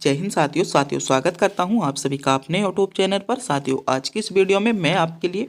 जय हिंद साथियों स्वागत करता हूं आप सभी का अपने यूट्यूब चैनल पर। साथियों, आज की इस वीडियो में मैं आपके लिए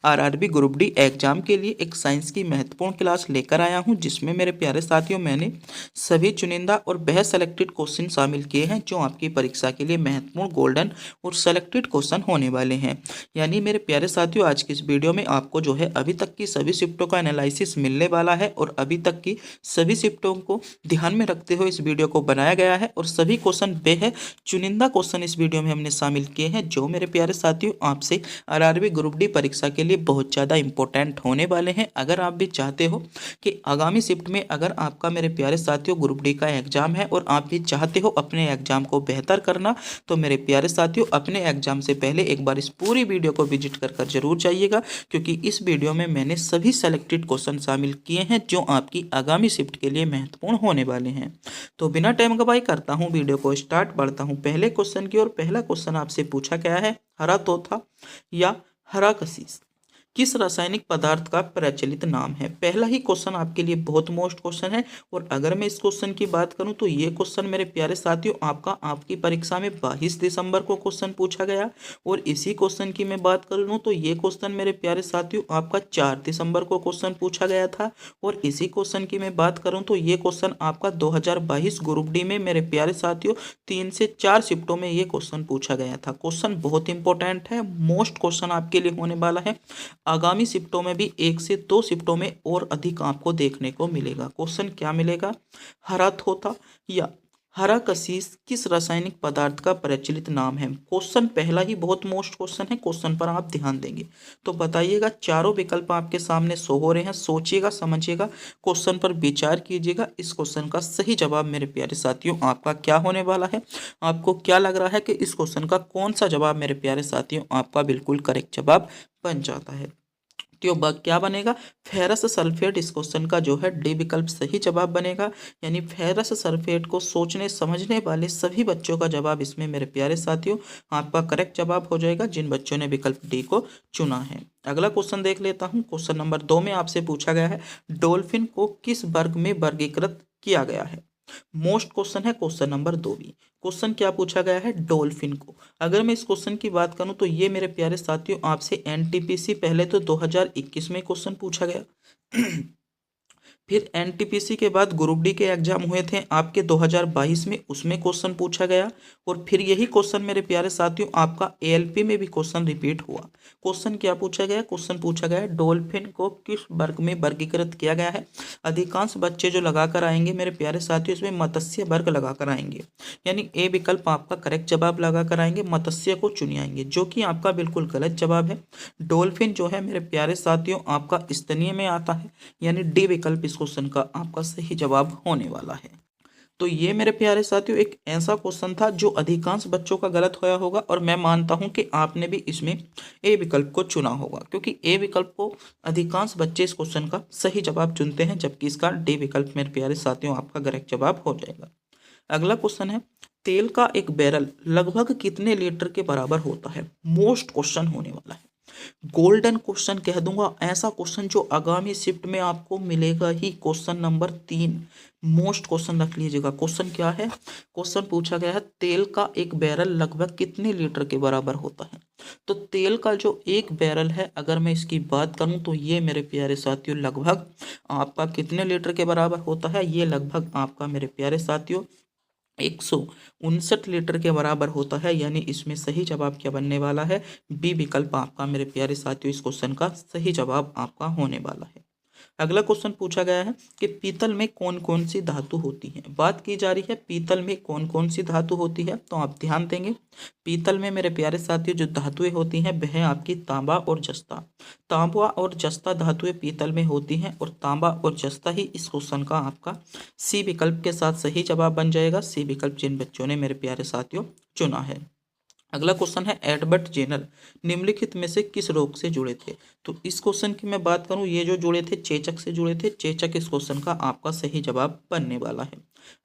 आरआरबी ग्रुप डी एग्जाम के लिए एक साइंस की महत्वपूर्ण क्लास लेकर आया हूं, जिसमें मेरे प्यारे साथियों मैंने सभी चुनिंदा और बेहद सेलेक्टेड क्वेश्चन शामिल किए हैं जो आपकी परीक्षा के लिए महत्वपूर्ण गोल्डन और सेलेक्टेड क्वेश्चन होने वाले हैं। यानी मेरे प्यारे साथियों, आज की इस वीडियो में आपको जो है अभी तक की सभी शिफ्टों का एनालिसिस मिलने वाला है और अभी तक की सभी शिफ्टों को ध्यान में रखते हुए इस वीडियो को बनाया गया है और सभी क्वेश्चन है चुनिंदा क्वेश्चन इस वीडियो में हमने शामिल किए हैं जो मेरे प्यारे साथियों आपसे आरआरबी ग्रुप डी परीक्षा के लिए बहुत ज़्यादा इंपॉर्टेंट होने वाले हैं। अगर आप भी चाहते हो कि आगामी शिफ्ट में अगर आपका मेरे प्यारे साथियों ग्रुप डी का एग्जाम है और आप भी चाहते हो अपने एग्जाम को बेहतर करना, तो मेरे प्यारे साथियों अपने एग्जाम से पहले एक बार इस पूरी वीडियो को विजिट कर जरूर जाइएगा, क्योंकि इस वीडियो में मैंने सभी सेलेक्टेड क्वेश्चन शामिल किए हैं जो आपकी आगामी शिफ्ट के लिए महत्वपूर्ण होने वाले हैं। तो बिना टाइम गवाए करता हूँ वीडियो को स्टार्ट। बढ़ता हूँ पहले क्वेश्चन की ओर। पहला क्वेश्चन आपसे पूछा गया है, हरा तोता या हरा कशीस किस रासायनिक पदार्थ का प्रचलित नाम है। पहला ही क्वेश्चन आपके लिए बहुत मोस्ट क्वेश्चन है और अगर मैं इस क्वेश्चन की बात करूं तो ये क्वेश्चन मेरे प्यारे साथियों आपकी परीक्षा में 22 दिसंबर को क्वेश्चन पूछा गया और इसी क्वेश्चन की मैं बात कर लूँ तो ये क्वेश्चन मेरे प्यारे साथियों आपका 4 दिसंबर को क्वेश्चन पूछा गया था और इसी क्वेश्चन की मैं बात करूँ तो ये क्वेश्चन आपका 2022 ग्रुप डी में मेरे प्यारे साथियों 3 से 4 शिफ्टों में ये क्वेश्चन पूछा गया था। क्वेश्चन बहुत इंपॉर्टेंट है, मोस्ट क्वेश्चन आपके लिए होने वाला है। आगामी शिफ्टों में भी 1 से 2 शिफ्टों में और अधिक आपको देखने को मिलेगा। क्वेश्चन क्या मिलेगा, हरा तोता या हरा कशीस किस रासायनिक पदार्थ का प्रचलित नाम है। क्वेश्चन पहला ही बहुत मोस्ट क्वेश्चन है, क्वेश्चन पर आप ध्यान देंगे तो बताइएगा। चारों विकल्प आपके सामने शो हो रहे हैं, सोचिएगा, समझिएगा, क्वेश्चन पर विचार कीजिएगा। इस क्वेश्चन का सही जवाब मेरे प्यारे साथियों आपका क्या होने वाला है। आपको क्या लग रहा है कि इस क्वेश्चन का कौन सा जवाब मेरे प्यारे साथियों आपका बिल्कुल करेक्ट जवाब बन जाता है। तो क्या बनेगा, फेरस सल्फेट इस क्वेश्चन का जो है डी विकल्प सही जवाब बनेगा। यानी फेरस सल्फेट को सोचने समझने वाले सभी बच्चों का जवाब इसमें मेरे प्यारे साथियों आपका करेक्ट जवाब हो जाएगा, जिन बच्चों ने विकल्प डी को चुना है। अगला क्वेश्चन देख लेता हूं। क्वेश्चन नंबर 2 में आपसे पूछा गया है, डॉल्फिन को किस वर्ग में वर्गीकृत किया गया है। मोस्ट क्वेश्चन है क्वेश्चन नंबर 2 भी। क्वेश्चन क्या पूछा गया है, डॉल्फिन को। अगर मैं इस क्वेश्चन की बात करूं तो ये मेरे प्यारे साथियों आपसे एनटीपीसी पहले तो 2021 में क्वेश्चन पूछा गया फिर एनटीपीसी के बाद ग्रुप डी के एग्जाम हुए थे आपके 2022 में, उसमें क्वेश्चन पूछा गया और फिर यही क्वेश्चन मेरे प्यारे साथियों आपका एएलपी में भी क्वेश्चन रिपीट हुआ। क्वेश्चन क्या पूछा गया, क्वेश्चन पूछा गया डॉल्फिन को किस वर्ग में वर्गीकृत किया गया है। अधिकांश बच्चे जो लगाकर आएंगे मेरे प्यारे साथियों इसमें मत्स्य वर्ग लगाकर आएंगे, यानी ए विकल्प आपका करेक्ट जवाब लगाकर आएंगे, मत्स्य को चुनिएंगे, जो कि आपका बिल्कुल गलत जवाब है। डॉल्फिन जो है मेरे प्यारे साथियों आपका स्तनीय में आता है, यानी डी विकल्प इस क्वेश्चन का आपका सही जवाब होने वाला है। तो ये मेरे प्यारे साथियों एक ऐसा क्वेश्चन था जो अधिकांश बच्चों का गलत होया होगा और मैं मानता हूं कि आपने भी इसमें ए विकल्प को चुना होगा, क्योंकि ए विकल्प को अधिकांश बच्चे इस क्वेश्चन का सही जवाब चुनते हैं, जबकि इसका डी विकल्प मेरे प्यारे साथियों आपका करेक्ट जवाब हो जाएगा। अगला क्वेश्चन है, तेल का एक बैरल लगभग कितने लीटर के बराबर होता है। मोस्ट क्वेश्चन होने वाला है, गोल्डन क्वेश्चन कह दूंगा, ऐसा क्वेश्चन जो आगामी शिफ्ट में आपको मिलेगा ही। क्वेश्चन नंबर 3 मोस्ट क्वेश्चन रख लीजिएगा। क्वेश्चन क्या है, क्वेश्चन पूछा गया है तेल का एक बैरल लगभग कितने लीटर के बराबर होता है। तो तेल का जो एक बैरल है अगर मैं इसकी बात करूं तो ये मेरे प्यारे साथियों लगभग आपका कितने लीटर के बराबर होता है। ये लगभग आपका मेरे प्यारे साथियों 159 लीटर के बराबर होता है, यानी इसमें सही जवाब क्या बनने वाला है, बी विकल्प आपका मेरे प्यारे साथियों इस क्वेश्चन का सही जवाब आपका होने वाला है। अगला क्वेश्चन पूछा गया है कि पीतल में कौन कौन सी धातु होती है। बात की जा रही है पीतल में कौन कौन सी धातु होती है, तो आप ध्यान देंगे। पीतल में मेरे प्यारे साथियों जो धातुएं होती हैं वह आपकी तांबा और जस्ता। तांबा और जस्ता धातुएं पीतल में होती हैं और तांबा और जस्ता ही इस क्वेश्चन का आपका सी विकल्प के साथ सही जवाब बन जाएगा। सी विकल्प जिन बच्चों ने मेरे प्यारे साथियों चुना है। अगला क्वेश्चन है, एडवर्ड जेनर निम्नलिखित में से किस रोग से जुड़े थे। तो इस क्वेश्चन की मैं बात करूं, ये जो जुड़े थे चेचक से जुड़े थे। चेचक इस क्वेश्चन का आपका सही जवाब बनने वाला है।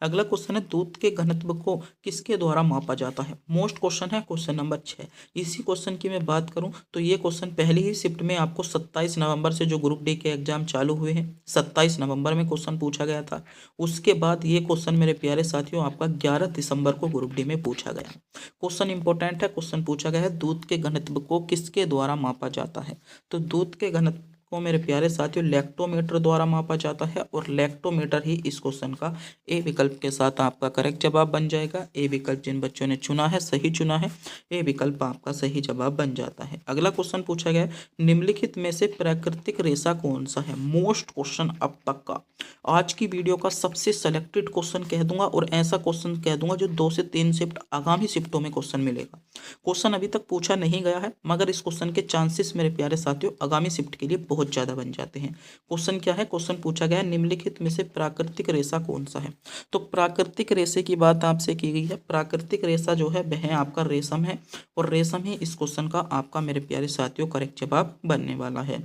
अगला क्वेश्चन है दूध के घनत्व को किसके द्वारा मापा जाता है। मोस्ट क्वेश्चन है, क्वेश्चन नंबर 6। इसी क्वेश्चन की मैं बात करूं तो ये क्वेश्चन पहली ही शिफ्ट में आपको 27 नवंबर से जो ग्रुप डी के एग्जाम चालू हुए हैं 27 नवंबर में क्वेश्चन पूछा गया था। उसके बाद ये क्वेश्चन मेरे प्यारे साथियों आपका 11 दिसंबर को ग्रुप डी में पूछा गया। क्वेश्चन इंपॉर्टेंट है। क्वेश्चन पूछा गया है दूध के घनत्व को किसके द्वारा मापा जाता है। तो दूध के घनत्व को मेरे प्यारे साथियों लैक्टोमीटर द्वारा मापा जाता है और लैक्टोमीटर ही इस क्वेश्चन का ए विकल्प के साथ आपका करेक्ट जवाब बन जाएगा। ए विकल्प जिन बच्चों ने चुना है सही चुना है, ए विकल्प आपका सही जवाब बन जाता है। अगला क्वेश्चन पूछा गया है निम्नलिखित में से प्राकृतिक रेशा कौन सा है। मोस्ट क्वेश्चन अब तक का, आज की वीडियो का सबसे सेलेक्टेड क्वेश्चन कह दूंगा और ऐसा क्वेश्चन कह दूंगा जो 2 से 3 शिफ्ट आगामी शिफ्टों में क्वेश्चन मिलेगा। क्वेश्चन अभी तक पूछा नहीं गया है मगर इस क्वेश्चन के चांसेस मेरे प्यारे साथियों आगामी शिफ्ट के लिए बहुत ज़्यादा बन जाते हैं। क्वेश्चन क्या है। क्वेश्चन पूछा गया है निम्नलिखित में से प्राकृतिक रेशा कौन सा है। तो प्राकृतिक रेशे की बात आपसे की गई है। प्राकृतिक रेशा जो है वह आपका रेशम है और रेशम ही इस क्वेश्चन का आपका मेरे प्यारे साथियों करेक्ट जवाब बनने वाला है।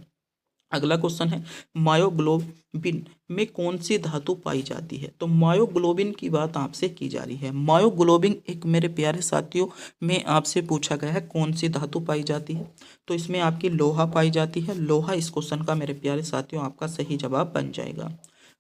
अगला क्वेश्चन है मायोग्लोबिन में कौन सी धातु पाई जाती है। तो मायोग्लोबिन की बात आपसे की जा रही है। मायोग्लोबिन एक मेरे प्यारे साथियों में आपसे पूछा गया है कौन सी धातु पाई जाती है। तो इसमें आपकी लोहा पाई जाती है। लोहा इस क्वेश्चन का मेरे प्यारे साथियों आपका सही जवाब बन जाएगा।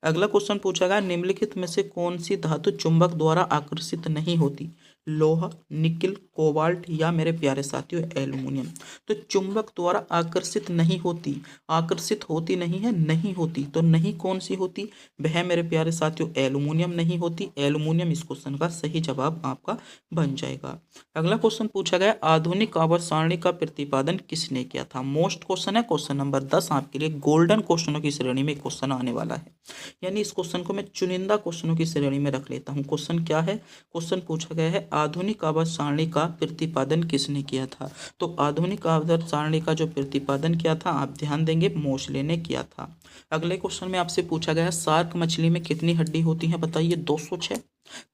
अगला क्वेश्चन पूछा गया निम्नलिखित में से कौन सी धातु चुंबक द्वारा आकर्षित नहीं होती। लोहा, निकिल, कोबाल्ट या मेरे प्यारे साथियों एल्युमिनियम। तो चुंबक द्वारा आकर्षित नहीं होती, आकर्षित होती नहीं है, नहीं होती। तो नहीं कौन सी होती, वह मेरे प्यारे साथियों एल्युमिनियम नहीं होती। एल्युमिनियम इस क्वेश्चन का सही जवाब आपका बन जाएगा। अगला क्वेश्चन पूछा गया आधुनिक आवर्त सारणी का प्रतिपादन किसने किया था। मोस्ट क्वेश्चन है, क्वेश्चन नंबर 10 आपके लिए गोल्डन क्वेश्चनों की श्रेणी में क्वेश्चन आने वाला है। यानी इस क्वेश्चन को मैं चुनिंदा क्वेश्चनों की श्रेणी में रख लेता हूँ। क्वेश्चन क्या है। क्वेश्चन पूछा गया है आधुनिक आवर्त सारणी का प्रतिपादन किसने किया था। तो आधुनिक आवर्त सारणी का जो प्रतिपादन किया था आप ध्यान देंगे मोसले ने किया था। अगले क्वेश्चन में आपसे पूछा गया है शार्क मछली में कितनी हड्डी होती है बताइए। 206,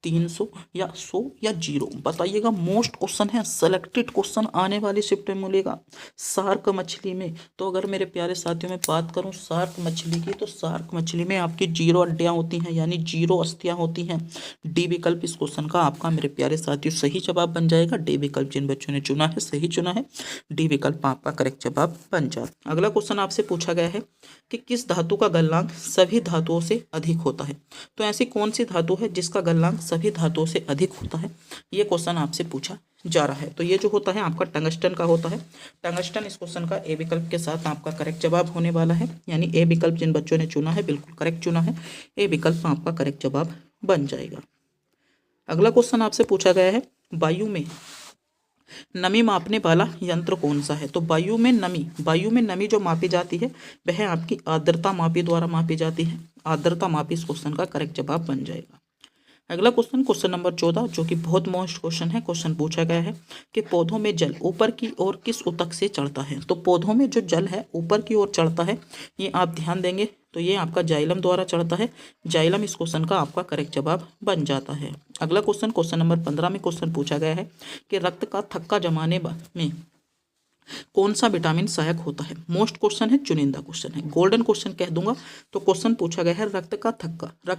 300 या 100 या 0 बताइएगा। मोस्ट क्वेश्चन है, सेलेक्टेड क्वेश्चन आने वाली शिफ्ट में मिलेगा। शार्क मछली में तो अगर मेरे प्यारे साथियों में बात करूं शार्क मछली की, तो शार्क मछली में आपकी 0 हड्डियां होती हैं यानी 0 अस्थियां होती हैं। डी विकल्प इस क्वेश्चन का आपका मेरे प्यारे साथियों सही जवाब बन जाएगा। डी विकल्प जिन बच्चों ने चुना है सही चुना है, डी विकल्प आपका करेक्ट जवाब बन जाता। अगला क्वेश्चन आपसे पूछा गया है कि किस धातु का गलनांक सभी धातुओं से अधिक होता है। तो ऐसी कौन सी धातु है जिसका गलनांक सभी धातुओं से अधिक होता है, ये क्वेश्चन आपसे पूछा जा रहा है। तो ये जो होता है आपका टंगस्टन का होता है। टंगस्टन इस क्वेश्चन का ए विकल्प के साथ आपका करेक्ट जवाब होने वाला है। यानी ए विकल्प जिन बच्चों ने चुना है बिल्कुल करेक्ट चुना है, ए विकल्प आपका करेक्ट जवाब बन जाएगा। अगला क्वेश्चन आपसे पूछा गया है वायु में नमी मापने वाला यंत्र कौन सा है। तो वायु में नमी जो मापी जाती है वह आपकी आर्द्रता मापी द्वारा मापी जाती है। आर्द्रता मापी इस क्वेश्चन का करेक्ट जवाब बन जाएगा। अगला क्वेश्चन, क्वेश्चन नंबर 14 जो कि बहुत मोस्ट क्वेश्चन है। क्वेश्चन पूछा गया है कि पौधों में जल ऊपर की ओर किस ऊतक से चढ़ता है। तो पौधों में जो जल है ऊपर की ओर चढ़ता है, ये आप ध्यान देंगे तो ये आपका जाइलम द्वारा चढ़ता है। जाइलम इस क्वेश्चन का आपका करेक्ट जवाब बन जाता है। अगला क्वेश्चन, क्वेश्चन नंबर 15 में क्वेश्चन पूछा गया है कि रक्त का थक्का जमाने में कौन सा विटामिन सहायक होता है। मोस्ट क्वेश्चन है, चुनिंदा क्वेश्चन है, गोल्डन क्वेश्चन कह दूंगा। तो क्वेश्चन पूछा गया है रक्त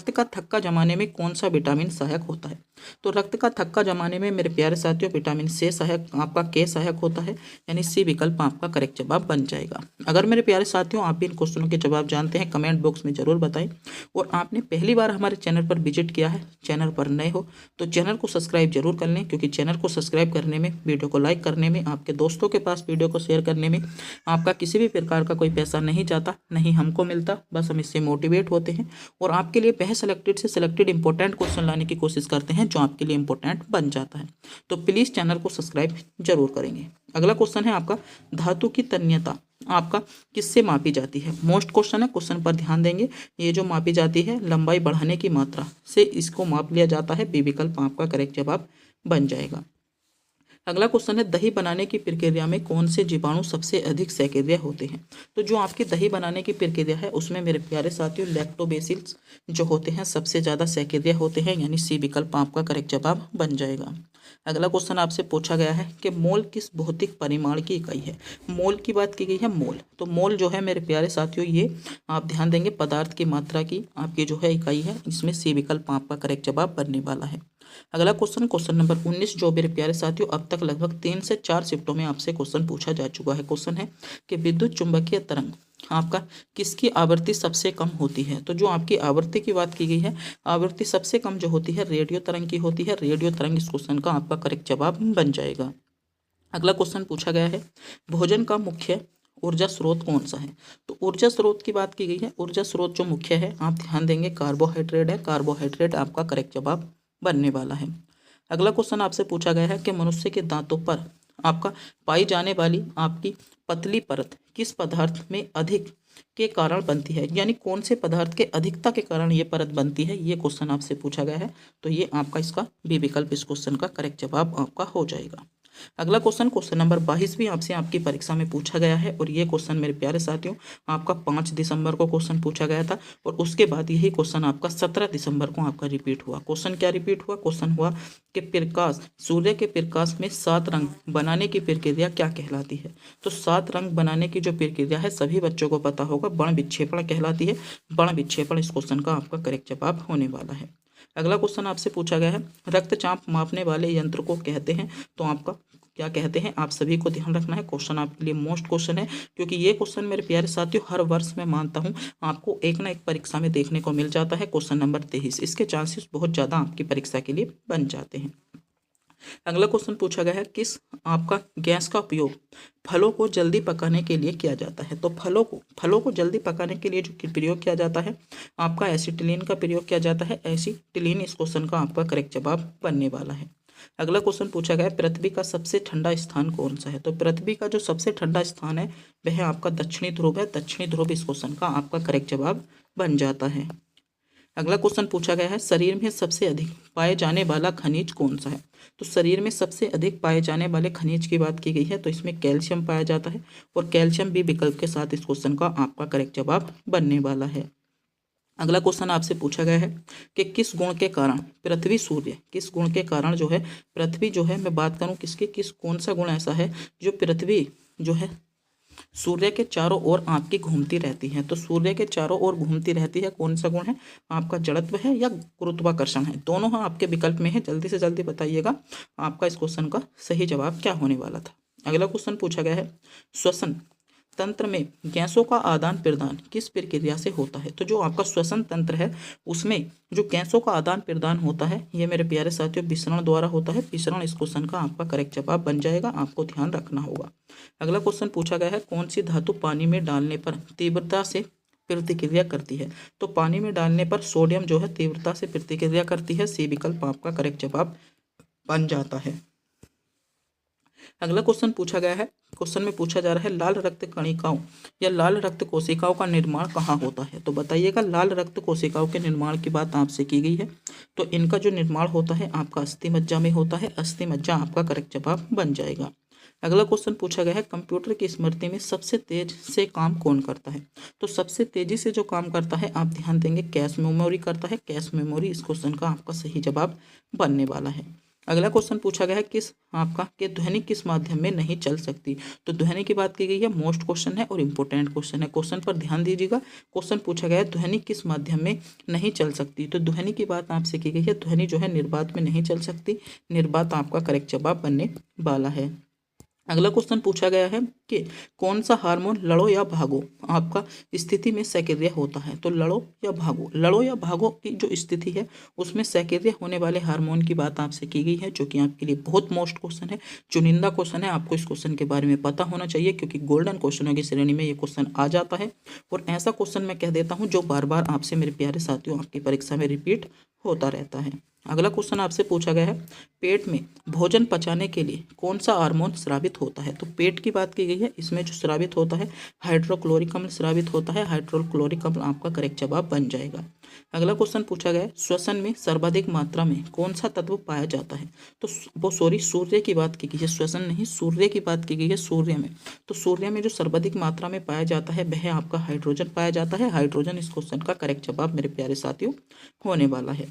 का थक्का जमाने में कौन सा विटामिन सहायक होता है। तो रक्त का थक्का जमाने में मेरे प्यारे साथियों विटामिन से सहायक आपका के सहायक होता है। यानी सी विकल्प आपका करेक्ट जवाब बन जाएगा। अगर मेरे प्यारे साथियों आप भी इन क्वेश्चनों के जवाब जानते हैं कमेंट बॉक्स में जरूर बताएं। और आपने पहली बार हमारे चैनल पर विजिट किया है, चैनल पर नए हो तो चैनल को सब्सक्राइब जरूर कर लें, क्योंकि चैनल को सब्सक्राइब करने में, वीडियो को लाइक करने में, आपके दोस्तों के पास वीडियो को शेयर करने में आपका किसी भी प्रकार का कोई पैसा नहीं जाता, नहीं हमको मिलता। बस हम इससे मोटिवेट होते हैं और आपके लिए वह सेलेक्टेड से सेलेक्टेड इंपॉर्टेंट क्वेश्चन लाने की कोशिश करते हैं जो आपके लिए इंपॉर्टेंट बन जाता है। तो प्लीज़ चैनल को सब्सक्राइब जरूर करेंगे। अगला क्वेश्चन है आपका धातु की तन्यता आपका किससे मापी जाती है। मोस्ट क्वेश्चन है, क्वेश्चन पर ध्यान देंगे। ये जो मापी जाती है लंबाई बढ़ाने की मात्रा से इसको माप लिया जाता है। बी विकल्प आपका करेक्ट जवाब बन जाएगा। अगला क्वेश्चन है दही बनाने की प्रक्रिया में कौन से जीवाणु सबसे अधिक सक्रिय होते हैं। तो जो आपकी दही बनाने की प्रक्रिया है उसमें मेरे प्यारे साथियों लैक्टोबैसिलस जो होते हैं सबसे ज़्यादा सक्रिय होते हैं, यानी सी विकल्प आपका करेक्ट जवाब बन जाएगा। अगला क्वेश्चन आपसे पूछा गया है कि मोल किस भौतिक परिमाण की इकाई है। मोल की बात की गई है, मोल। तो मोल जो है मेरे प्यारे साथियों ये आप ध्यान देंगे पदार्थ की मात्रा की आपकी जो है इकाई है, इसमें सी विकल्प आपका करेक्ट जवाब बनने वाला है। अगला क्वेश्चन नंबर 19 जो मेरे प्यारे साथियों अब तक लगभग 3 से 4 शिफ्टों में आपसे क्वेश्चन पूछा जा चुका है। क्वेश्चन है कि विद्युत चुंबकीय तरंग आपका किसकी आवृत्ति सबसे कम होती है। तो जो आपकी आवृत्ति की बात की गई है, आवृत्ति सबसे कम जो होती है रेडियो तरंग की होती है। रेडियो तरंग इस क्वेश्चन का आपका करेक्ट जवाब बन जाएगा। अगला क्वेश्चन पूछा गया है भोजन का मुख्य ऊर्जा स्रोत कौन सा है। तो ऊर्जा स्रोत की बात की गई है, ऊर्जा स्रोत जो मुख्य है आप ध्यान देंगे कार्बोहाइड्रेट है। कार्बोहाइड्रेट आपका करेक्ट जवाब बनने वाला है। अगला क्वेश्चन आपसे पूछा गया है कि मनुष्य के दांतों पर आपका पाई जाने वाली आपकी पतली परत किस पदार्थ में अधिक के कारण बनती है, यानी कौन से पदार्थ के अधिकता के कारण ये परत बनती है, ये क्वेश्चन आपसे पूछा गया है। तो ये आपका इसका बी विकल्प इस क्वेश्चन का करेक्ट जवाब आपका हो जाएगा। अगला क्वेश्चन नंबर 22 भी आपसे आपकी परीक्षा में पूछा गया है और ये क्वेश्चन मेरे प्यारे साथियों आपका 5 दिसंबर को क्वेश्चन पूछा गया था और उसके बाद यही क्वेश्चन आपका 17 दिसंबर को आपका रिपीट हुआ। क्वेश्चन क्या रिपीट हुआ, क्वेश्चन हुआ कि प्रकाश सूर्य के प्रकाश में 7 रंग बनाने की प्रक्रिया क्या कहलाती है। तो 7 रंग बनाने की जो प्रक्रिया है सभी बच्चों को पता होगा, बर्ण विक्षेपण कहलाती है। बर्ण विक्षेपण इस क्वेश्चन का आपका करेक्ट जवाब होने वाला है। अगला क्वेश्चन आपसे पूछा गया है रक्तचाप मापने वाले यंत्र को कहते हैं। तो आपका क्या कहते हैं, आप सभी को ध्यान रखना है। क्वेश्चन आपके लिए मोस्ट क्वेश्चन है, क्योंकि ये क्वेश्चन मेरे प्यारे साथियों हर वर्ष मैं मानता हूँ आपको एक ना एक परीक्षा में देखने को मिल जाता है। क्वेश्चन नंबर 23 इसके चांसेस बहुत ज़्यादा आपकी परीक्षा के लिए बन जाते हैं। अगला क्वेश्चन पूछा गया है किस आपका गैस का उपयोग फलों को जल्दी पकाने के लिए किया जाता है। तो फलों को जल्दी पकाने के लिए जो प्रयोग किया जाता है आपका एसिटिलीन का प्रयोग किया जाता है। एसिटिलीन इस क्वेश्चन का आपका करेक्ट जवाब बनने वाला है। अगला क्वेश्चन पूछा गया है पृथ्वी का सबसे ठंडा स्थान कौन सा है। तो पृथ्वी का जो सबसे ठंडा स्थान है वह आपका दक्षिणी ध्रुव है। दक्षिणी ध्रुव इस क्वेश्चन का आपका करेक्ट जवाब बन जाता है। अगला क्वेश्चन पूछा गया है शरीर में सबसे अधिक पाए जाने वाला खनिज कौन सा है। तो शरीर में सबसे अधिक पाए जाने वाले खनिज की बात की गई है, तो इसमें कैल्शियम पाया जाता है और कैल्शियम भी विकल्प के साथ इस क्वेश्चन का आपका करेक्ट जवाब बनने वाला है। अगला क्वेश्चन आपसे पूछा गया है कि किस गुण के कारण पृथ्वी सूर्य किस गुण के कारण जो है पृथ्वी जो है, मैं बात करूं किसके कौन सा गुण ऐसा है जो पृथ्वी जो है सूर्य के चारों ओर आपकी घूमती रहती है। तो सूर्य के चारों ओर घूमती रहती है, कौन सा गुण है, आपका जड़त्व है या गुरुत्वाकर्षण है। दोनों आपके विकल्प में है, जल्दी से जल्दी बताइएगा आपका इस क्वेश्चन का सही जवाब क्या होने वाला था। अगला क्वेश्चन पूछा गया है श्वसन तंत्र में गैसों का आदान प्रदान किस प्रक्रिया से होता है। तो जो आपका श्वसन तंत्र है उसमें जो गैसों का आदान प्रदान होता है ये मेरे प्यारे साथियों विसरण द्वारा होता है। विसरण इस क्वेश्चन का आपका करेक्ट जवाब बन जाएगा, आपको ध्यान रखना होगा। अगला क्वेश्चन पूछा गया है कौन सी धातु पानी में डालने पर तीव्रता से प्रतिक्रिया करती है। तो पानी में डालने पर सोडियम जो है तीव्रता से प्रतिक्रिया करती है। सी विकल्प आपका करेक्ट जवाब बन जाता है। अगला क्वेश्चन पूछा गया है, क्वेश्चन में पूछा जा रहा है लाल रक्त कणिकाओं या लाल रक्त कोशिकाओं का निर्माण कहाँ होता है। तो बताइएगा लाल रक्त कोशिकाओं के निर्माण की बात आपसे की गई है, तो इनका जो निर्माण होता है आपका अस्थि मज्जा में होता है। अस्थि मज्जा आपका करेक्ट जवाब बन जाएगा। अगला क्वेश्चन पूछा गया है कंप्यूटर की स्मृति में सबसे तेज से काम कौन करता है। तो सबसे तेजी से जो काम करता है आप ध्यान देंगे कैश मेमोरी करता है। कैश मेमोरी इस क्वेश्चन का आपका सही जवाब बनने वाला है। अगला क्वेश्चन पूछा गया है किस आपका के ध्वनि किस माध्यम में नहीं चल सकती। तो ध्वनि की बात की गई है, मोस्ट क्वेश्चन है और इंपॉर्टेंट क्वेश्चन है। क्वेश्चन पर ध्यान दीजिएगा। क्वेश्चन पूछा गया है ध्वनि किस माध्यम में नहीं चल सकती। तो ध्वनि की बात आपसे की गई है, ध्वनि जो है निर्वात में नहीं चल सकती। निर्वात आपका करेक्ट जवाब बनने वाला है। अगला क्वेश्चन पूछा गया है कि कौन सा हार्मोन लड़ो या भागो आपका स्थिति में सक्रिय होता है। तो लड़ो या भागो की जो स्थिति है उसमें सक्रिय होने वाले हार्मोन की बात आपसे की गई है, जो कि आपके लिए बहुत मोस्ट क्वेश्चन है, चुनिंदा क्वेश्चन है। आपको इस क्वेश्चन के बारे में पता होना चाहिए क्योंकि गोल्डन क्वेश्चनों की श्रेणी में ये क्वेश्चन आ जाता है। और ऐसा क्वेश्चन मैं कह देता हूँ जो बार बार आपसे मेरे प्यारे साथियों आपकी परीक्षा में रिपीट होता रहता है। अगला क्वेश्चन आपसे पूछा गया है, पेट में भोजन पचाने के लिए कौन सा हार्मोन स्रावित होता है। तो पेट की बात की गई है, इसमें जो स्रावित होता है हाइड्रोक्लोरिक अम्ल स्रावित होता है। हाइड्रोक्लोरिक अम्ल आपका करेक्ट जवाब बन जाएगा। अगला क्वेश्चन पूछा गया है, श्वसन में सर्वाधिक मात्रा में कौन सा तत्व पाया जाता है। तो वो सूर्य की बात की गई है, श्वसन नहीं सूर्य की बात की गई है। सूर्य में, तो सूर्य में जो सर्वाधिक मात्रा में पाया जाता है वह आपका हाइड्रोजन पाया जाता है। हाइड्रोजन इस क्वेश्चन का करेक्ट जवाब मेरे प्यारे साथियों होने वाला है।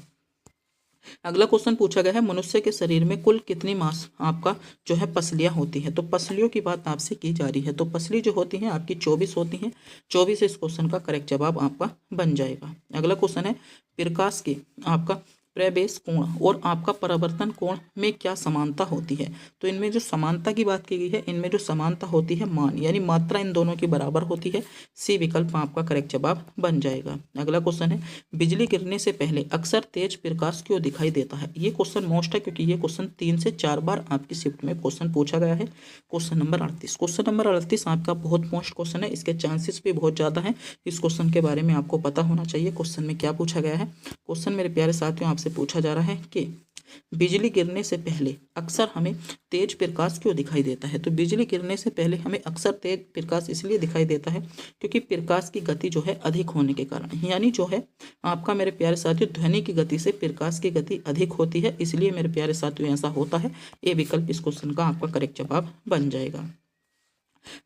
अगला क्वेश्चन पूछा गया है, मनुष्य के शरीर में कुल कितनी मांस आपका जो है पसलियां होती है। तो पसलियों की बात आपसे की जा रही है, तो पसली जो होती है आपकी 24 होती हैं। 24 इस क्वेश्चन का करेक्ट जवाब आपका बन जाएगा। अगला क्वेश्चन है, प्रकाश के आपका प्रवेश कोण और आपका परावर्तन कोण में क्या समानता होती है। तो इनमें जो समानता की बात की गई है, इनमें जो समानता होती है मान यानी मात्रा इन दोनों की बराबर होती है। सी विकल्प आपका करेक्ट जवाब बन जाएगा। अगला क्वेश्चन है, बिजली गिरने से पहले अक्सर तेज प्रकाश क्यों दिखाई देता है। ये क्वेश्चन मोस्ट है क्योंकि ये क्वेश्चन 3 से 4 बार आपकी शिफ्ट में क्वेश्चन पूछा गया है। क्वेश्चन नंबर 38, क्वेश्चन नंबर 38 आपका बहुत मोस्ट क्वेश्चन है, इसके चांसेस भी बहुत ज़्यादा हैं। इस क्वेश्चन के बारे में आपको पता होना चाहिए। क्वेश्चन में क्या पूछा गया है, क्वेश्चन मेरे प्यारे साथियों आपसे पूछा जा रहा है कि बिजली गिरने से पहले अक्सर हमें तेज प्रकाश क्यों दिखाई देता है। तो बिजली गिरने से पहले हमें अक्सर तेज प्रकाश इसलिए दिखाई देता है क्योंकि प्रकाश की गति जो है अधिक होने के कारण, यानी जो है आपका मेरे प्यारे साथियों ध्वनि की गति से प्रकाश की गति अधिक होती है, इसलिए मेरे प्यारे साथियों ऐसा होता है। ये विकल्प इस क्वेश्चन का आपका करेक्ट जवाब बन जाएगा।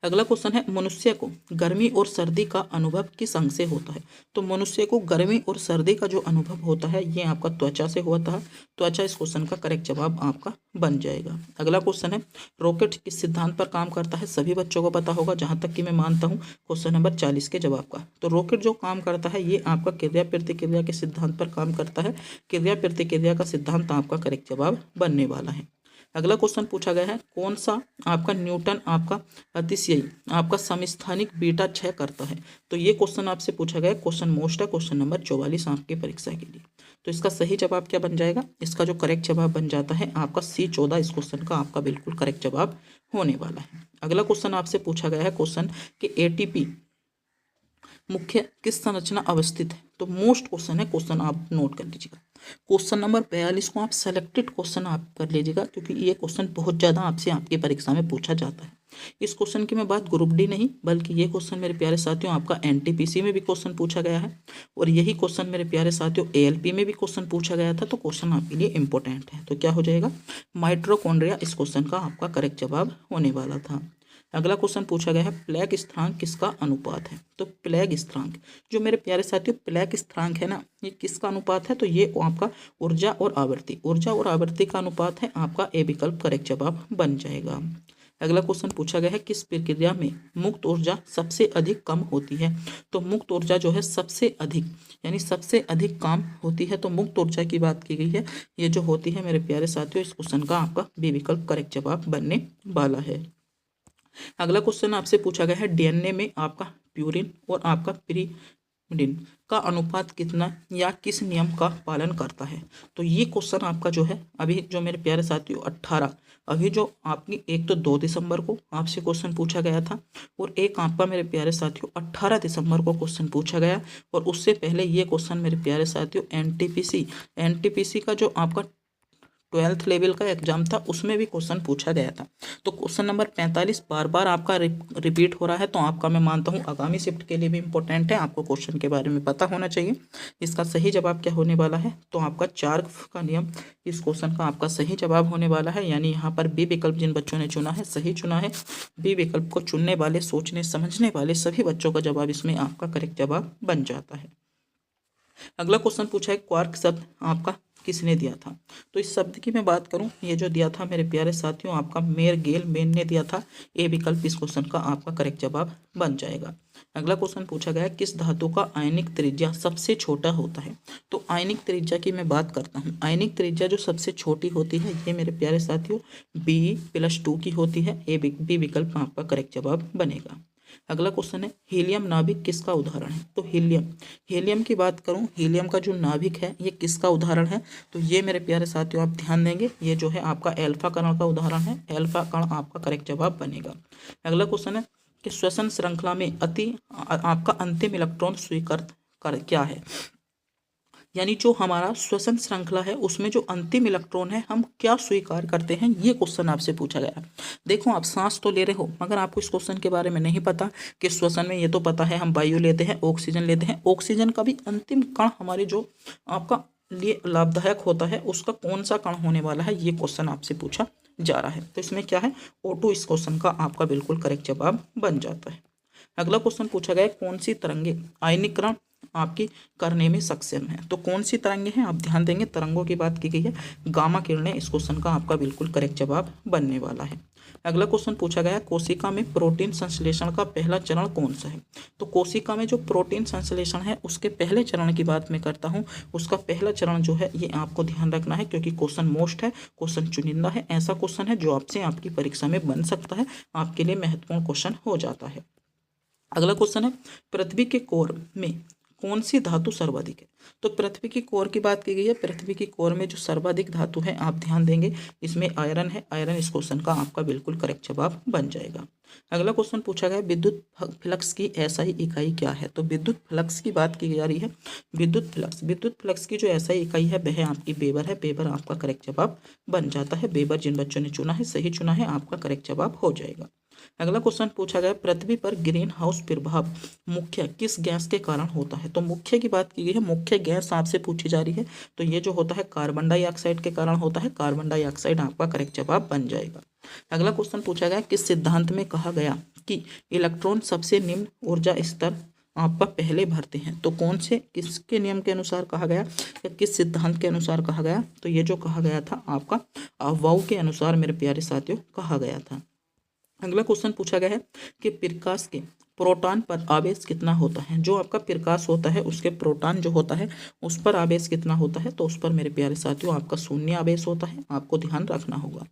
अगला क्वेश्चन है, मनुष्य को गर्मी और सर्दी का अनुभव किस अंग से होता है। तो मनुष्य को गर्मी और सर्दी का जो अनुभव होता है ये आपका त्वचा से होता है। त्वचा इस क्वेश्चन का करेक्ट जवाब आपका बन जाएगा। अगला क्वेश्चन है, रॉकेट किस सिद्धांत पर काम करता है। सभी बच्चों को पता होगा जहां तक कि मैं मानता हूं क्वेश्चन नंबर 40 के जवाब का। तो रॉकेट जो काम करता है ये आपका क्रिया प्रतिक्रिया के सिद्धांत पर काम करता है। क्रिया प्रतिक्रिया का सिद्धांत आपका करेक्ट जवाब बनने वाला है। अगला क्वेश्चन पूछा गया है, कौन सा आपका न्यूटन आपका अतिशयी आपका समस्थानिक बीटा क्षय करता है। तो ये क्वेश्चन आपसे पूछा गया है, क्वेश्चन मोस्ट है, क्वेश्चन नंबर 44 आपकी परीक्षा के लिए। तो इसका सही जवाब क्या बन जाएगा, इसका जो करेक्ट जवाब बन जाता है आपका C14 इस क्वेश्चन का आपका बिल्कुल करेक्ट जवाब होने वाला है। अगला क्वेश्चन आपसे पूछा गया है क्वेश्चन कि ATP मुख्य किस संरचना अवस्थित है। तो मोस्ट क्वेश्चन है, क्वेश्चन आप नोट कर लीजिएगा। क्वेश्चन नंबर 42 को आप सेलेक्टेड क्वेश्चन आप कर लीजिएगा क्योंकि ये क्वेश्चन बहुत ज़्यादा आपसे आपकी परीक्षा में पूछा जाता है। इस क्वेश्चन की मैं बात ग्रुप डी नहीं बल्कि ये क्वेश्चन मेरे प्यारे साथियों आपका NTPC में भी क्वेश्चन पूछा गया है और यही क्वेश्चन मेरे प्यारे साथियों ALP में भी क्वेश्चन पूछा गया था। तो क्वेश्चन आपके लिए इंपॉर्टेंट है। तो क्या हो जाएगा, माइटोकॉन्ड्रिया इस क्वेश्चन का आपका करेक्ट जवाब होने वाला था। अगला क्वेश्चन पूछा गया है, प्लेग स्थिरांक किसका अनुपात है। तो प्लेग स्थिरांक जो मेरे प्यारे साथियों प्लेग स्थिरांक है ना, ये किसका अनुपात है। तो ये आपका ऊर्जा और आवृत्ति का अनुपात है। आपका ए विकल्प करेक्ट जवाब बन जाएगा। अगला क्वेश्चन पूछा गया है, किस प्रक्रिया में मुक्त ऊर्जा सबसे अधिक कम होती है। तो मुक्त ऊर्जा जो है सबसे अधिक यानी सबसे अधिक काम होती है। तो मुक्त ऊर्जा की बात की गई है, ये जो होती है मेरे प्यारे साथियों इस क्वेश्चन का आपका बी विकल्प करेक्ट जवाब बनने वाला है। अगला क्वेश्चन आपसे पूछा गया है, DNA में आपका प्यूरिन और आपका पिरिमिडिन का अनुपात कितना या किस नियम का पालन करता है। तो ये क्वेश्चन आपका जो है अभी जो मेरे प्यारे साथियों 18 अभी जो आपकी एक तो 2 दिसंबर को आपसे क्वेश्चन पूछा गया था और एक आपका मेरे प्यारे साथियों 18 दिसंबर को क्वेश्चन पूछा गया और उससे पहले ये क्वेश्चन मेरे प्यारे साथियों NTPC का जो आपका 12th लेवल का एग्जाम था उसमें भी क्वेश्चन पूछा गया था। तो क्वेश्चन नंबर 45 बार बार आपका रिपीट हो रहा है, तो आपका मैं मानता हूँ आगामी शिफ्ट के लिए भी इंपॉर्टेंट है, आपको क्वेश्चन के बारे में पता होना चाहिए। इसका सही जवाब क्या होने वाला है, तो आपका चार्क का नियम इस क्वेश्चन का आपका सही जवाब होने वाला है। यानी यहाँ पर बी विकल्प जिन बच्चों ने चुना है सही चुना है। बी विकल्प को चुनने वाले सोचने समझने वाले सभी बच्चों का जवाब इसमें आपका करेक्ट जवाब बन जाता है। अगला क्वेश्चन पूछा है, क्वार्क शब्द आपका किसने दिया था। तो इस शब्द की मैं बात करूं, ये जो दिया था मेरे प्यारे साथियों आपका मेन ने दिया था। ए विकल्प इस क्वेश्चन का आपका करेक्ट जवाब बन जाएगा। अगला क्वेश्चन पूछा गया है, किस धातु का आयनिक त्रिज्या सबसे छोटा होता है। तो आयनिक त्रिज्या की मैं बात करता हूँ, आयनिक त्रिज्या जो सबसे छोटी होती है ये मेरे प्यारे साथियों Be+2 की होती है। बी विकल्प आपका करेक्ट जवाब बनेगा। अगला क्वेश्चन है, हीलियम नाभिक किसका उदाहरण है। तो हीलियम की बात करूं, हीलियम का जो नाभिक है ये किसका उदाहरण है। तो ये मेरे प्यारे साथियों आप ध्यान देंगे, ये जो है आपका अल्फा कण का उदाहरण है। अल्फा कण आपका करेक्ट जवाब बनेगा। अगला क्वेश्चन है कि श्वसन श्रृंखला में आपका अंतिम इलेक्ट्रॉन स्वीकृत कर क्या है। यानी जो हमारा श्वसन श्रृंखला है उसमें जो अंतिम इलेक्ट्रॉन है हम क्या स्वीकार करते हैं, ये क्वेश्चन आपसे पूछा गया है। देखो आप सांस तो ले रहे हो मगर आपको इस क्वेश्चन के बारे में नहीं पता कि श्वसन में, ये तो पता है हम वायु लेते हैं, ऑक्सीजन लेते हैं, ऑक्सीजन का भी अंतिम कण हमारे जो आपका लिए लाभदायक होता है उसका कौन सा कण होने वाला है, ये क्वेश्चन आपसे पूछा जा रहा है। तो इसमें क्या है, O2 इस क्वेश्चन का आपका बिल्कुल करेक्ट जवाब बन जाता है। अगला क्वेश्चन पूछा गया है कौन सी तरंगे आयनीकरण आपकी करने में सक्षम है। तो कौन सी तरंगे हैं, आप ध्यान देंगे तरंगों की बात की गई है, गामा किरणें इस क्वेश्चन का आपका बिल्कुल करेक्ट जवाब बनने वाला है। अगला क्वेश्चन पूछा गया है कोशिका में प्रोटीन संश्लेषण का पहला चरण कौन सा है। तो कोशिका में जो प्रोटीन संश्लेषण है उसके पहले चरण की बात मैं करता हूँ, उसका पहला चरण जो है ये आपको ध्यान रखना है क्योंकि क्वेश्चन मोस्ट है, क्वेश्चन चुनिंदा है, ऐसा क्वेश्चन है जो आपसे आपकी परीक्षा में बन सकता है, आपके लिए महत्वपूर्ण क्वेश्चन हो जाता है। अगला क्वेश्चन है पृथ्वी के कोर में कौन सी धातु सर्वाधिक है। तो पृथ्वी की कोर की बात की गई है, पृथ्वी की कोर में जो सर्वाधिक धातु है आप ध्यान देंगे इसमें आयरन है, आयरन इस क्वेश्चन का आपका बिल्कुल करेक्ट जवाब बन जाएगा। अगला क्वेश्चन पूछा गया विद्युत फ्लक्स की एसआई इकाई क्या है। तो विद्युत फ्लक्स की बात की जा रही है, विद्युत फ्लक्स की जो एसआई इकाई है वह आपकी वेबर है, वेबर आपका करेक्ट जवाब बन जाता है। वेबर जिन बच्चों ने चुना है सही चुना है, आपका करेक्ट जवाब हो जाएगा। अगला क्वेश्चन पूछा गया पृथ्वी पर ग्रीन हाउस प्रभाव मुख्य किस गैस के कारण होता है। तो मुख्य की बात की गई है, मुख्य गैस आपसे पूछी जा रही है, तो ये जो होता है कार्बन डाइऑक्साइड के कारण होता है, कार्बन डाइऑक्साइड आपका करेक्ट जवाब बन जाएगा। अगला क्वेश्चन पूछा गया किस सिद्धांत में कहा गया कि इलेक्ट्रॉन सबसे निम्न ऊर्जा स्तर आपका पहले भरते हैं। तो कौन से किसके नियम के अनुसार कहा गया या किस सिद्धांत के अनुसार कहा गया, तो ये जो कहा गया था आपका अफवाह के अनुसार मेरे प्यारे साथियों कहा गया था। अगला क्वेश्चन पूछा गया है कि प्रकाश के प्रोटॉन पर आवेश कितना होता है। जो आपका प्रकाश होता है उसके प्रोटॉन जो होता है उस पर आवेश कितना होता है, तो उस पर मेरे प्यारे साथियों आपका शून्य आवेश होता है, आपको ध्यान रखना होगा।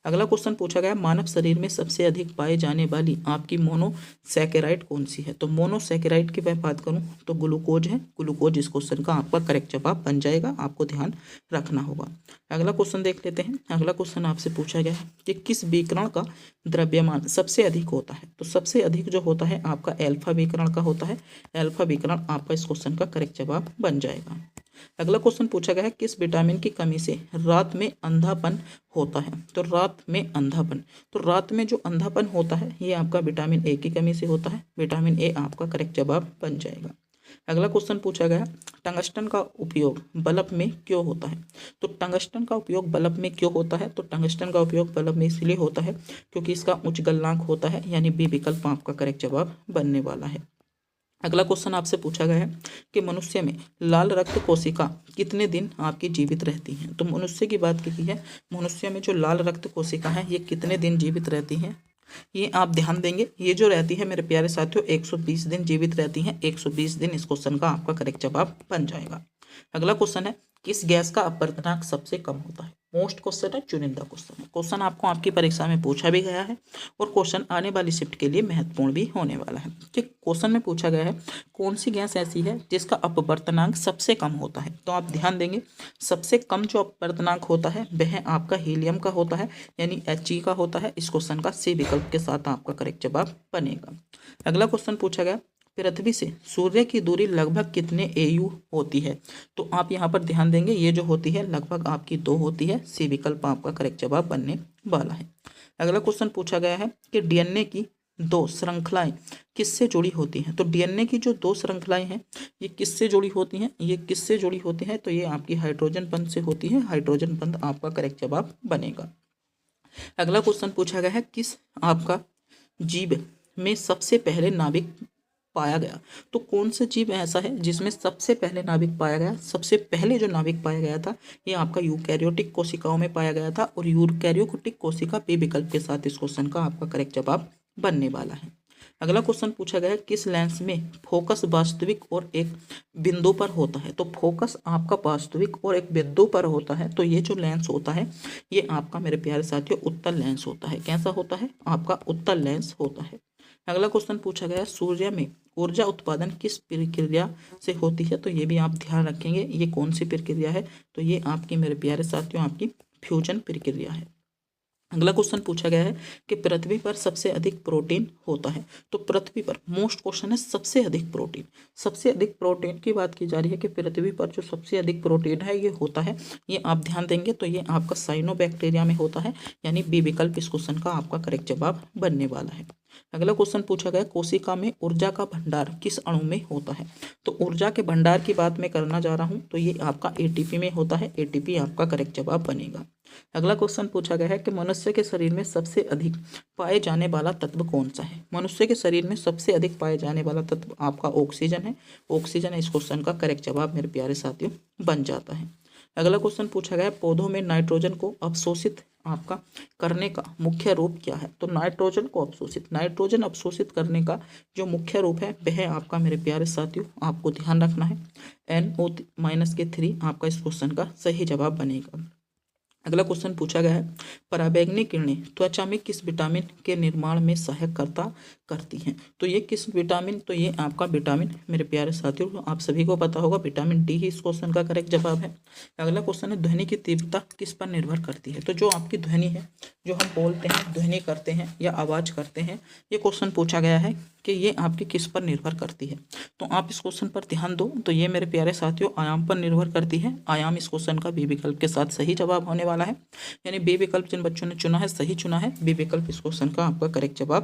अगला क्वेश्चन पूछा गया मानव शरीर में सबसे अधिक पाए जाने वाली आपकी मोनोसैकेराइड कौन सी है। तो मोनोसैकेराइड की मैं बात करूं तो ग्लूकोज है, ग्लूकोज इस क्वेश्चन का आपका करेक्ट जवाब बन जाएगा, आपको ध्यान रखना होगा। अगला क्वेश्चन देख लेते हैं। अगला क्वेश्चन आपसे पूछा गया है कि किस विकिरण का द्रव्यमान सबसे अधिक होता है। तो सबसे अधिक जो होता है आपका एल्फा विकिरण का होता है, एल्फा विकिरण आपका इस क्वेश्चन का करेक्ट जवाब बन जाएगा। अगला क्वेश्चन पूछा गया है किस विटामिन की कमी से रात में अंधापन होता है। तो रात में अंधापन, तो रात में जो अंधापन होता है ये आपका विटामिन ए की कमी से होता है, विटामिन ए आपका करेक्ट जवाब बन जाएगा। अगला क्वेश्चन पूछा गया टंगस्टन का उपयोग बल्ब में क्यों होता है। तो टंगस्टन का उपयोग बल्ब में क्यों होता है, तो टंगस्टन का उपयोग बल्ब में इसलिए होता है क्योंकि इसका उच्च गलनांक होता है, यानी बी विकल्प आपका करेक्ट जवाब बनने वाला है। अगला क्वेश्चन आपसे पूछा गया है कि मनुष्य में लाल रक्त कोशिका कितने दिन आपकी जीवित रहती हैं। तो मनुष्य की बात की है, मनुष्य में जो लाल रक्त कोशिका है ये कितने दिन जीवित रहती हैं, ये आप ध्यान देंगे। ये जो रहती है मेरे प्यारे साथियों 120 दिन जीवित रहती हैं, 120 दिन इस क्वेश्चन का आपका करेक्ट जवाब बन जाएगा। अगला क्वेश्चन है किस गैस का अपवर्तनांक सबसे कम होता है। मोस्ट क्वेश्चन है, चुनिंदा क्वेश्चन है, क्वेश्चन आपको आपकी परीक्षा में पूछा भी गया है और क्वेश्चन आने वाली शिफ्ट के लिए महत्वपूर्ण भी होने वाला है। ठीक, क्वेश्चन में पूछा गया है कौन सी गैस ऐसी है जिसका अपवर्तनांक सबसे कम होता है। तो आप ध्यान देंगे सबसे कम जो अपवर्तनांक होता है वह आपका हीलियम का होता है, यानी He का होता है। इस क्वेश्चन का सी विकल्प के साथ आपका करेक्ट जवाब बनेगा। अगला क्वेश्चन पूछा गया पृथ्वी से सूर्य की दूरी लगभग कितने AU होती है। तो आप यहाँ पर ध्यान देंगे ये जो होती है लगभग आपकी 2 होती है, सी विकल्प आपका करेक्ट जवाब बनने वाला है। अगला क्वेश्चन पूछा गया है कि डीएनए की 2 श्रृंखलाएं किससे जुड़ी होती हैं। तो डीएनए की जो 2 श्रृंखलाएं हैं ये किससे जुड़ी होती हैं, ये किससे जुड़ी होती हैं, तो ये आपकी हाइड्रोजन बंध से होती है, हाइड्रोजन बंध आपका करेक्ट जवाब बनेगा। अगला क्वेश्चन पूछा गया है किस आपका जीव में सबसे पहले नाभिक पाया गया। तो कौन सा जीव ऐसा है जिसमें सबसे पहले नाभिक पाया गया। सबसे पहले जो नाभिक पाया गया था ये आपका यूकैरियोटिक कोशिकाओं में पाया गया था और यूकैरियोटिक कोशिका पे विकल्प के साथ इस क्वेश्चन का आपका करेक्ट जवाब बनने वाला है। अगला क्वेश्चन पूछा गया किस लेंस में फोकस वास्तविक और एक बिंदु पर होता है। तो फोकस आपका वास्तविक और एक बिंदु पर होता है, तो ये जो लेंस होता है ये आपका मेरे प्यारे साथियों उत्तल लेंस होता है। कैसा होता है, आपका उत्तल लेंस होता है। अगला क्वेश्चन पूछा गया सूर्य में ऊर्जा उत्पादन किस प्रक्रिया से होती है। तो ये भी आप ध्यान रखेंगे ये कौन सी प्रक्रिया है, तो ये आपकी मेरे प्यारे साथियों आपकी फ्यूजन प्रक्रिया है। अगला क्वेश्चन पूछा गया है कि पृथ्वी पर सबसे अधिक प्रोटीन होता है। तो पृथ्वी पर मोस्ट क्वेश्चन है सबसे अधिक प्रोटीन। सबसे अधिक प्रोटीन की बात की जा रही है कि पृथ्वी पर जो सबसे अधिक प्रोटीन है ये होता है, ये आप ध्यान देंगे तो ये आपका साइनोबैक्टीरिया में होता है, यानी बी विकल्प इस क्वेश्चन का आपका करेक्ट जवाब बनने वाला है। अगला क्वेश्चन पूछा गया कोशिका में ऊर्जा का भंडार किस अणु में होता है। तो ऊर्जा के भंडार की बात मैं करना जा रहा हूँ, तो ये आपका एटीपी में होता है, एटीपी आपका करेक्ट जवाब बनेगा। अगला क्वेश्चन पूछा गया है कि मनुष्य के शरीर में सबसे अधिक पाए जाने वाला तत्व कौन सा है। मनुष्य के शरीर में सबसे अधिक पाए जाने वाला तत्व आपका ऑक्सीजन है। ऑक्सीजन इस क्वेश्चन का करेक्ट जवाब मेरे प्यारे साथियों बन जाता है। अगला क्वेश्चन पूछा गया पौधों में नाइट्रोजन को अवशोषित आपका करने का मुख्य रूप क्या है। तो नाइट्रोजन अवशोषित करने का जो मुख्य रूप है वह आपका मेरे प्यारे साथियों आपको ध्यान रखना है NO-3 आपका इस क्वेश्चन का सही जवाब बनेगा। अगला क्वेश्चन पूछा गया है पराबैंगनी किरणें त्वचा में किस विटामिन के निर्माण में सहायक करती हैं। तो ये किस विटामिन, तो ये आपका विटामिन मेरे प्यारे साथियों आप सभी को पता होगा विटामिन डी ही इस क्वेश्चन का करेक्ट जवाब है। अगला क्वेश्चन है ध्वनि की तीव्रता किस पर निर्भर करती है। तो जो आपकी ध्वनि है, जो हम बोलते हैं, ध्वनि करते हैं या आवाज़ करते हैं, ये क्वेश्चन पूछा गया है कि ये आपकी किस पर निर्भर करती है। तो आप इस क्वेश्चन पर ध्यान दो, तो ये मेरे प्यारे साथियों आयाम पर निर्भर करती है। आयाम इस क्वेश्चन का बी विकल्प के साथ सही जवाब होने वाला है, यानी बी विकल्प जिन बच्चों ने चुना है सही चुना है, बी विकल्प इस क्वेश्चन का आपका करेक्ट जवाब